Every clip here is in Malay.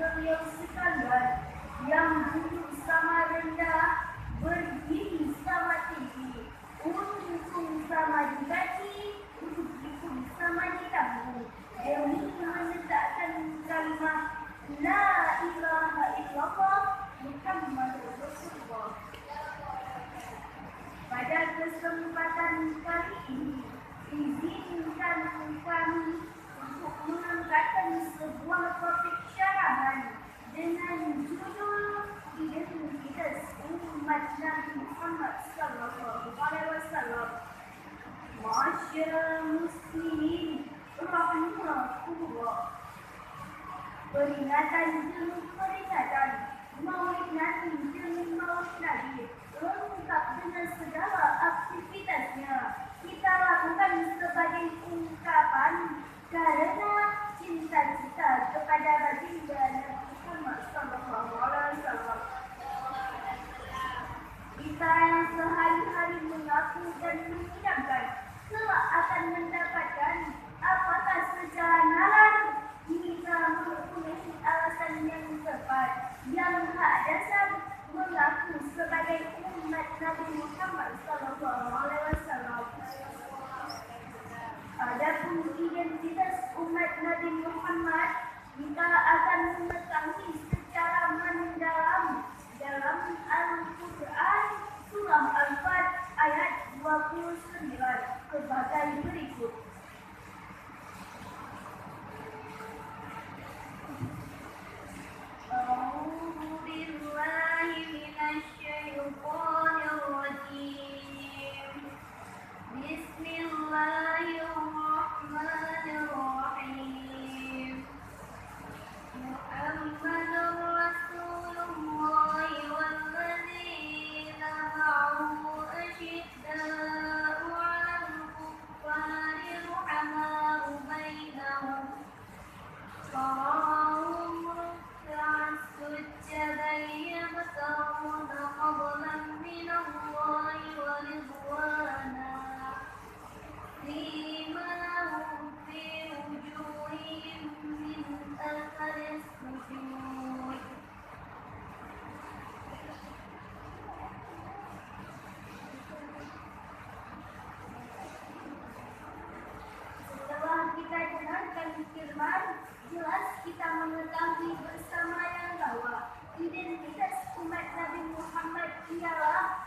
beliau sekalian, yang duduk sama rendah, berdiri sama tinggi, untung sama di kaki, duduk sama di dagu, demi menegakkan kalimat La ilaha illallah Muhammadur Rasulullah. Pada kesempatan kali ini, izinkan kami untuk mengangkatkan sebuah topik syarahan dengan judul Identitas Umat Nabi Muhammad sallallahu alaihi wasallam. Masyarakat muslimin rahimahullah. Peringatan demi peringatan, Maulid Nabi demi Maulid Nabi, lengkap dengan segala aktivitasnya. Kita lakukan sebagai ungkapan karena cinta-cinta kepada baginda Nabi Muhammad sallallahu alaihi wasallam. Kita yang sehari-hari mengaku dan mengucapkan kelak akan mendapatkan, apakah secara nalar kita mempunyai alasan yang tepat yang hak dasar mengaku sebagai umat Nabi Muhammad sallallahu alaihi wasallam. Adapun identitas umat Nabi Muhammad kita akan mengetahui secara mendalam dalam Al-Quran surah Al-Fat ayat 29 sebagai berikut. Firman, jelas kita mengetahui bersama yang bahwa identitas umat Nabi Muhammad ialah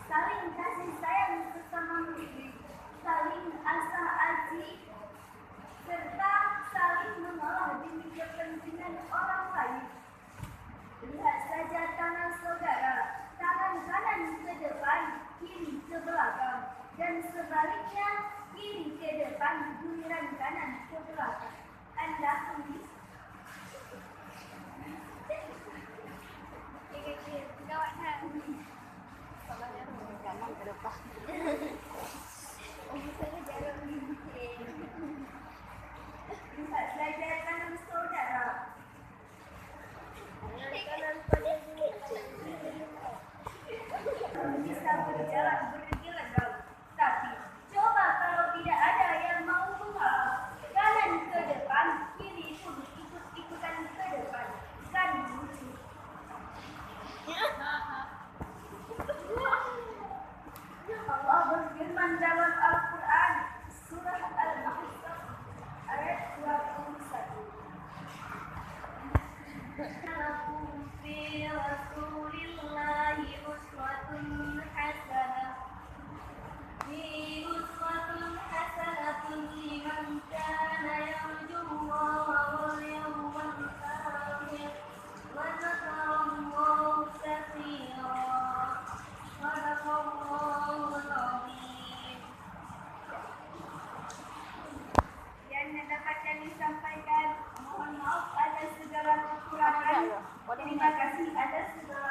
saling kasih sayang sesama muslim, saling asa aji, serta saling mengolah demi kepentingan orang lain. Lihat saja tangan saudara, tangan kanan ke depan, kiri ke belakang, dan sebaliknya kiri ke depan, giliran kanan ke belakang. Anda tulis. Kanan ke depan. Saya jarang bikin. Lihat saja tangan saudara. Bisa berjalan bergerak, tapi coba kalau tidak ada yang mau mengalah, kanan ke depan, kiri pun ikut-ikutan ke depan, kan lucu. Allah berfirman dalam Al-Quran surah Al-Ahzab ayat 21. Lakum fi Rasulillahi uswatun hasanah. Uswatun hasanatun liman kana yarjullaha wal yawmal akhir wa dzakarallaha katsiran. Sadaqallahul azim. Yang dapat kami sampaikan, mohon maaf atas segala kekurangan. Terima kasih atas segala